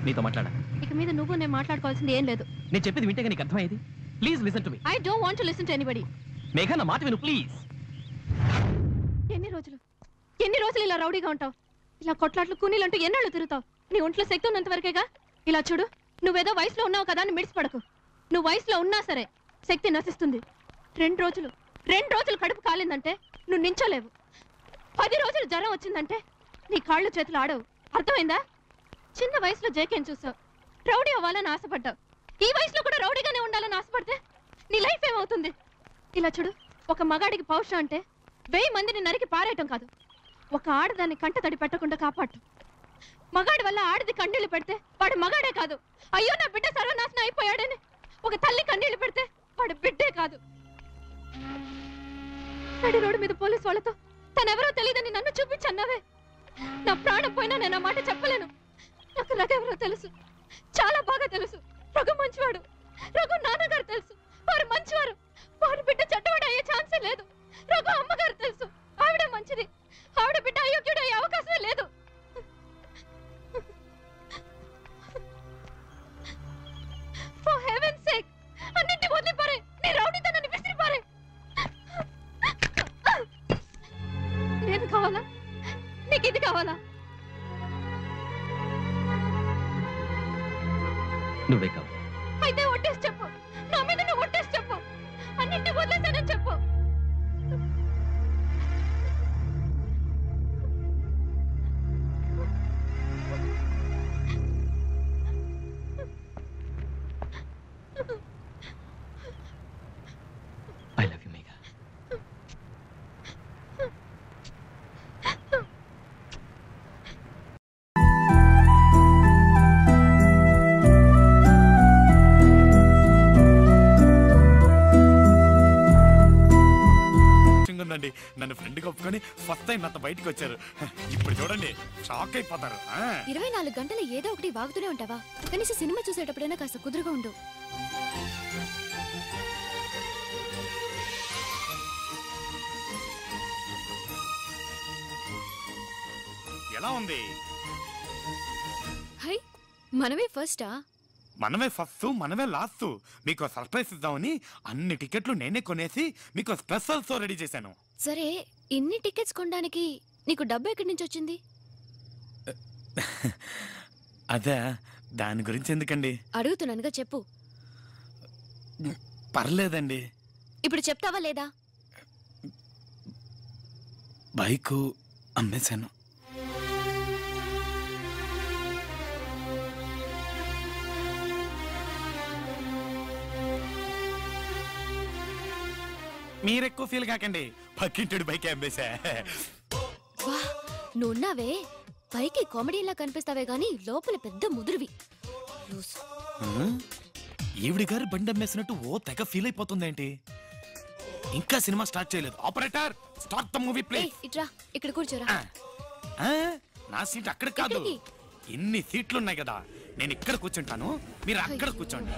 నీతో మాట్లాడా. ఇక మీద నువ్వు నేను మాట్లాడుకోవాల్సింది ఏం లేదు. నేను చెప్పేది వింటే నీకు అర్థమయ్యేది. Please listen to me. I don't want to listen to anybody. మేఘ నా మాట విను ప్లీజ్. ఎన్ని రోజులు ఇలా రౌడీగా ఉంటావు? ఇలా కొట్లాట్లు కూనీలంటూ ఎన్నాళ్ళు తిరుగుతావు? నీ ఒంట్లో శక్తి ఉన్నంత వరకేగా. ఇలా చూడు, నువ్వేదో వయసులో ఉన్నావు కదా అని మిడిసిపడకు. నువ్వు వయసులో ఉన్నా సరే శక్తి నశిస్తుంది. 2 రోజులు కడుపు కాలిందంటే నువ్వు నించోలేవు. 10 రోజులు జ్వరం వచ్చిందంటే నీ కాళ్ళు చేతులు ఆడవు. అర్థమైందా? చిన్న వయసులో జేకేం చూసావు, రౌడీ అవ్వాలని ఆశపడ్డావు. ఈ వయసులో కూడా రౌడీగానే ఉండాలని ఆశపడితే నీ లైఫ్ ఏమవుతుంది? ఇలా చూడు, ఒక మగాడికి పౌరుషం అంటే 1000 మందిని నరికి పారేయటం కాదు, ఒక ఆడదాన్ని కంట తడి పెట్టకుండా కాపాడు. మగాడి వల్ల ఆడది కన్నీళ్లు పెడితే వాడు మగాడే కాదు, అయ్యో నా బిడ్డ సర్వనాశనం అయిపోయాడని ఒక తల్లి కన్నీళ్లు పెడితే వాడు బిడ్డే కాదు. నడి రోడ్డు మీద పోలీసు వాళ్ళతో తనెవరో తెలియదని నన్ను చూపించన్నావే. నా ప్రాణం పోయినా నేను ఆ మాట చెప్పలేను. నాకు రఘు ఎవరో తెలుసు, చాలా బాగా తెలుసు. రఘు మంచివాడు. రఘు నాన్నగారు తెలుసు, వారు మంచివారు. వారి బిడ్డ చెడ్డవాడు అయ్యే ఛాన్సే లేదు. రఘు అమ్మగారు తెలుసు, ఆవిడ మంచిది. ఆవిడ బిడ్డ అయోగ్యుడు అయ్యే అవకాశమే లేదు. For heaven's sake, అన్నింటి వదిలిపారే. నీ రౌడీతనాన్ని విసిరిపారే. నేను కావాలా? నీకు ఇది కావాలా? నువ్వే కావు. అయితే ఒట్టేసి చెప్పు, నా మీద నువ్వు ఒట్టేసి చెప్పు. అన్నింటి వదిలేసానని చెప్పు. I love you, Megha. ఉందండి, నన్ను ఫ్రెండ్ ఒప్పుకొని ఫస్ట్ టైం నాతో బయటికి వచ్చారు. ఇప్పుడు చూడండి, షాక్ అయిపోతారు. 24 గంటలు ఏదో ఒకటి వాగుతూనే ఉంటావా? కనీసం సినిమా చూసేటప్పుడైనా కాస్త కుదురుగా ఉండు. ఎలా ఉంది? హై, మనమే ఫస్టా? మనమే ఫస్ట్, మనమే లాస్ట్. మీకు సర్ప్రైజ్ ఇద్దామని అన్ని టికెట్లు నేనే కొనేసి మీకు స్పెషల్ షో రెడీ చేశాను. సరే, ఇన్ని టికెట్స్ కొనడానికి నీకు డబ్బు ఎక్కడి నుంచి వచ్చింది? అదే, దాని గురించి ఎందుకండి? అడుగుతున్నానుగా, చెప్పు. పర్లేదండి. ఇప్పుడు చెప్తావా లేదా? బైకు అమ్మేశాను. మీరెక్కువ ఫీల్ కాకండి, పక్కింటుడు బైక్ అమ్మేశా. వా, నువ్వున్నావే, పైకి కామెడీలా కనిపిస్తావే గానీ లోపల పెద్ద ముదురువి. ఈవిడి గారు బండి అమ్మేసినట్టు ఓ తెగ ఫీల్ అయిపోతుందేంటి? ఇంకా సినిమా స్టార్ట్ చేయలేదు. Operator, start the movie please. ఇట్రా, ఇక్కడ కూర్చోరా. నా సీట్ అక్కడ కాదు, ఇన్ని సీట్లు ఉన్నాయి కదా, నేను ఇక్కడ కూర్చుంటాను, మీరు అక్కడ కూర్చోండి.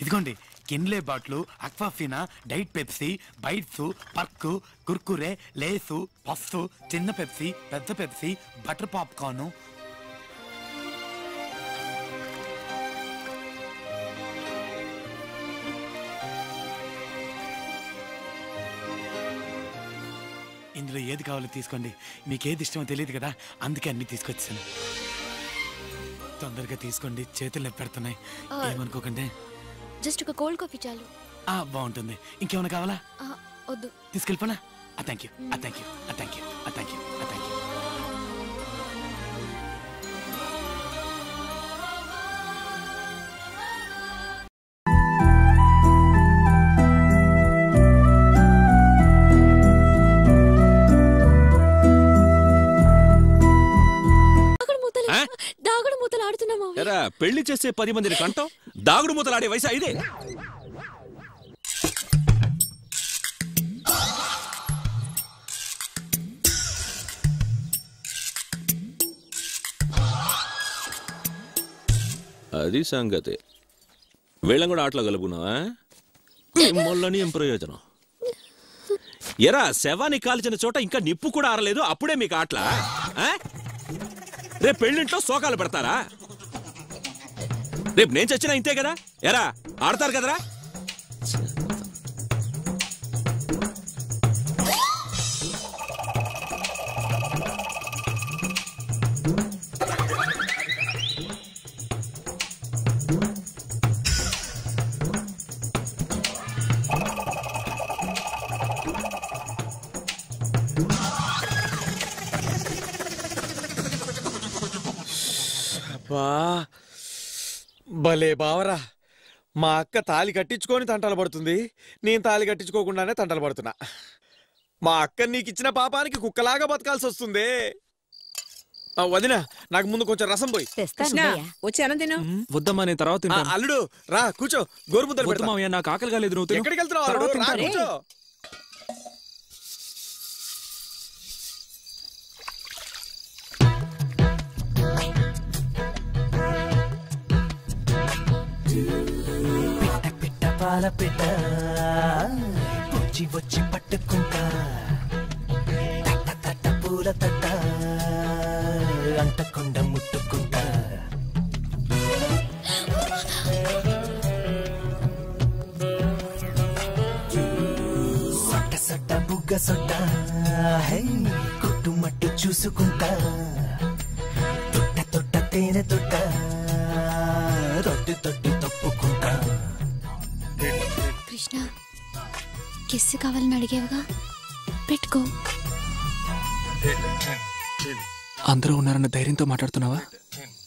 ఇదిగోండి, కిన్లే బాట్లు, Aquafina, diet Pepsi, Bites, Perk, Kurkure, Lay's, puffs, చిన్న పెప్సీ, పెద్ద పెప్సీ, బటర్ పాప్కార్న్. ఇందులో ఏది కావాలో తీసుకోండి, మీకేది ఇష్టమో తెలియదు కదా, అందుకే అన్ని తీసుకొచ్చాను. తొందరగా తీసుకోండి, చేతులు నొప్పి పెడుతున్నాయి, ఏమనుకోకండి. జస్ట్ ఒక కోల్డ్ కాఫీ చాలు. బాగుంటుంది. ఇంకేమైనా కావాలా? వద్దు. తీసుకెళ్ళిపోనా? Thank you, thank you, thank you, thank you, thank you. దాగుడు మూతలు ఆడుతున్నాం మావయ్య. ఎరా పెళ్లి చేసే 10 మందిని కంటాం, దాగుడు మూతలాడే వయసు ఇదే. అది సంగతి. వీళ్ళం కూడా ఆటలో కలుపుకున్నావా? మిమ్మల్ని ఏం ప్రయోజనం? ఎరా శవాన్ని కాల్చిన చోట ఇంకా నిప్పు కూడా ఆరలేదు, అప్పుడే మీకు ఆటలా? రేపు పెళ్ళింట్లో శోకాలు పెడతారా? రేపు నేను చచ్చినా ఇంతే కదా. ఎరా ఆడతారు కదరా? భలే బావరా, మా అక్క తాళి కట్టించుకొని తంటలు పడుతుంది, నేను తాళి కట్టించుకోకుండానే తంటలు పడుతున్నా. మా అక్క నీకు ఇచ్చిన పాపానికి కుక్కలాగా బతకాల్సి వస్తుంది. వదినా, నాకు ముందు కొంచెం రసం పోయి. వద్దమ్మా, నేను తర్వాత తింటాను. అల్లుడు రా కూర్చో, గోరుముద్దలు వద్దు మావయ్య, నాకు ఆకలి కాలేదు. నువ్వు ఎక్కడికి వెళ్తున్నావు అల్లుడు? రా కూర్చో. పాల పిట్ట వచ్చి వచ్చి పట్టుకుంటా, తట్ట తట్ట పూల తట్ట అంటకుండా ముట్టుకుంటా. సొట్ట సొట్ట బుగ్గ సొట్ట కుట్టుమట్టు చూసుకుంటా, తొట్ట తొట్ట తేనె తొట్ట తొట్టి తొట్టి తప్పుకుంటా. కృష్ణ, కిస్ కావాలని అడిగేవగా, పెట్టుకో. అందరూ ఉన్నారన్న ధైర్యంతో మాట్లాడుతున్నావా?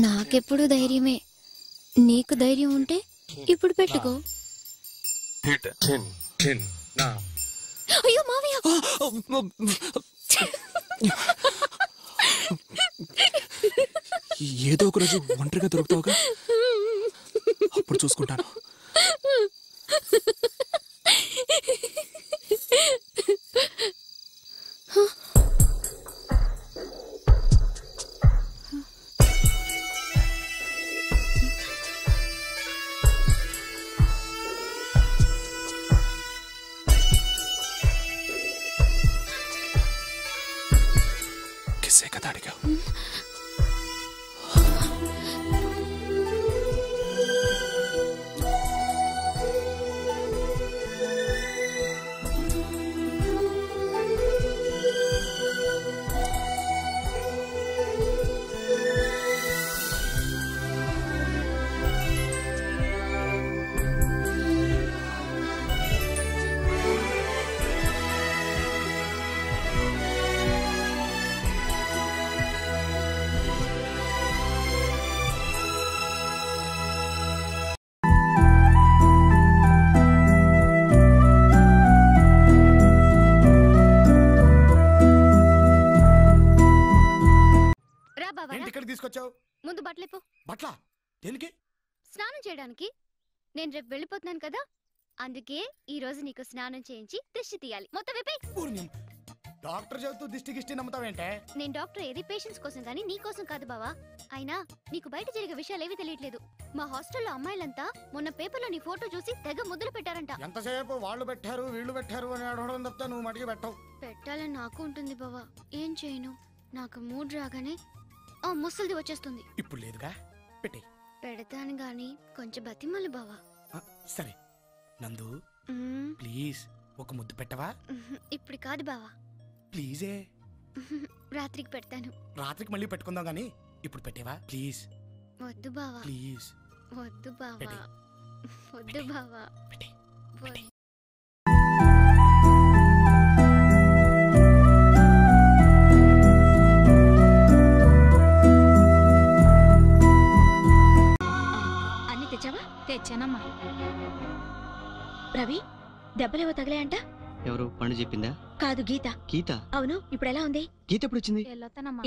నాకెప్పుడు ధైర్యమే. నీకు ధైర్యం ఉంటే ఇప్పుడు పెట్టుకో. అయ్యో మావయ్య, ఏదో ఒక రోజు ఒంటరిగా దొరుకుతావుగా, అప్పుడు చూసుకుంటాను. కిస్సే కదా అడిగావు. తీసుకొచ్చావు? ముందు బట్టలేపు. బట్ల దేనికి? స్నానం చేయడానికి. నేను రేపు వెళ్ళిపోతున్నాను కదా, అందుకే ఈ రోజు నీకు స్నానం చేయించి దిష్టి తీయాలి. మొత్తం వైపే. డాక్టర్ చెబుతూ దిష్టి గిష్టి నమ్ముతావేంటే? నేను డాక్టర్ ఏది పేషెంట్స్ కోసం గానీ నీ కోసం కాదు బావా. అయినా నీకు బయట జరిగే విషయాలేవి తెలియట్లేదు. మా హాస్టల్లో అమ్మాయిలంతా మొన్న పేపర్లో నీ ఫోటో చూసి తెగ ముద్దులు పెట్టారంట. ఎంతసేపు వాళ్ళు పెట్టారు వీళ్ళు పెట్టారు అని అడగడం తప్ప నువ్వు మటికి పెట్టవు. పెట్టాలని నాకు ఉంటుంది బావా, ఏం చేయను. నాకు మూడ్ రాగానే ఆ ముసలిది వచ్చేస్తుంది. ఇప్పుడు లేదుగా, పెట్టే. పెడతాను గాని కొంచెం బతిమాలు బావా. సరే నందు, ప్లీజ్ ఒక ముద్దు పెట్టవా? ఇప్పుడు కాదు బావా, ప్లీజే. రాత్రికి పెడతాను. రాత్రికి మళ్ళీ పెట్టుకుందాం గానీ ఇప్పుడు పెట్టేవా ప్లీజ్? వద్దు బావా, ప్లీజ్. వద్దు బావా, వద్దు బావా. అన్ని తెచ్చావా? తెచ్చానమ్మా. రవి, దెబ్బలేవో తగిలాయంట. ఎవరు? పండు చెప్పిందా? కాదు, గీత. గీత? అవును. ఇప్పుడు ఎలా ఉంది? గీత ఎప్పుడు వచ్చింది?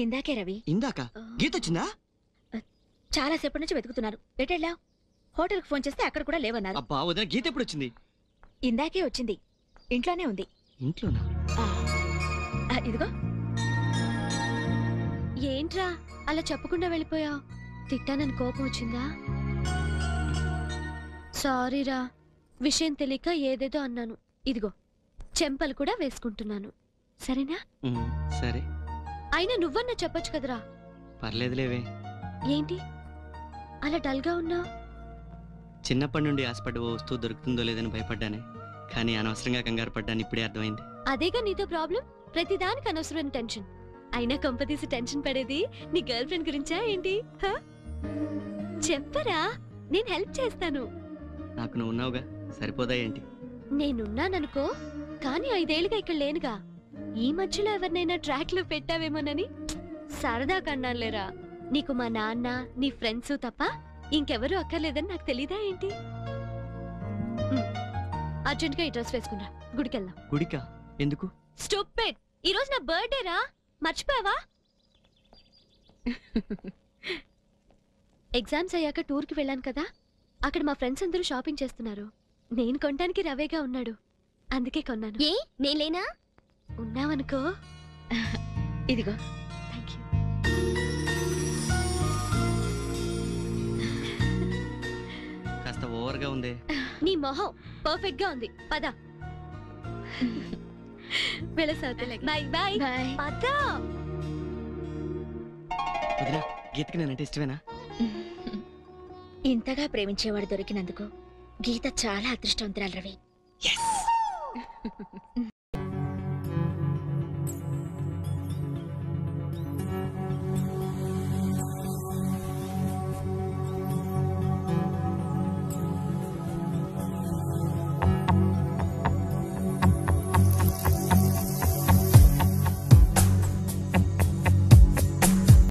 ఇందాకే రవి. ఇందాక గీత వచ్చిందా? చాలా సేపటి నుంచి వెతుకుతున్నారు. ఎటెళ్ళా? హోటల్కి ఫోన్ చేస్తే అక్కడ కూడా లేవన్నారు. అబ్బా వదిన, గీత ఎప్పుడు వచ్చింది? ఇందాకే వచ్చింది. ఇంట్లోనే ఉంది. ఇంట్లోనా? ఇదిగో. ఏంట్రా అలా చెప్పకుండా వెళ్ళిపోయావు? తిట్టానని కోపం వచ్చిందా? సారీరా, విషయం తెలియక ఏదేదో అన్నాను. ఇదిగో చెంపలు కూడా వేసుకుంటున్నాను, సరేనా? సరే. అయినా నువ్వన్నా చెప్పొచ్చు కదరా. పర్లేదులేవే. ఏంటి అలా డల్గా ఉన్నా? చిన్నప్పటి నుండి ఆశపడ్డ ఓ వస్తువు దొరుకుతుందో లేదని భయపడ్డానే, కానీ అనవసరంగా కంగారు పడ్డాను. ఇప్పుడే అర్థమైంది. అదేగా నీతో ప్రాబ్లం, ప్రతిదానికి అనవసరమైన టెన్షన్. అయినా కంపతీసి టెన్షన్ పడేది నీ గర్ల్ ఫ్రెండ్ గురించా ఏంటి? చెప్పరా, నేను హెల్ప్ చేస్తాను. నాకు నువ్వు ఉన్నావుగా, సరిపోదా ఏంటి? నేనున్నాననుకో, కానీ 5 ఏళ్ళుగా ఇక్కడ లేనుగా. ఈ మధ్యలో ఎవరినైనా ట్రాక్ లో పెట్టావేమోనని సరదా కన్నానులేరా. నీకు మా నాన్న, నీ ఫ్రెండ్స్ తప్ప ఇంకెవరూ అక్కర్లేదని నాకు తెలీదా ఏంటి? అర్జెంట్ గా ఈ డ్రెస్ వేసుకున్నా, గుడికెళ్దాం. గుడికా? ఎందుకు? స్టూపిడ్, ఈ రోజు నా బర్త్డే రా, మర్చిపోయావా? ఎగ్జామ్స్ అయ్యాక టూర్కి వెళ్ళాను కదా, అక్కడ మా ఫ్రెండ్స్ అందరూ షాపింగ్ చేస్తున్నారు. నేను కొనడానికి రవేగా ఉన్నాడు, అందుకే కొన్నాను. ఏ నేలేనా? ఉన్నావనుకో. ఇదిగో. Thank you. కాస్త ఓవర్గా ఉంది. నీ మొహం పర్ఫెక్ట్ గా ఉంది. పద. Bye bye. పద. వదినా, గీతకి నేనంటే ఇష్టమేనా? ఇంతగా ప్రేమించేవాడు దొరికినందుకు గీత చాలా అదృష్టవంతురాలు రవి.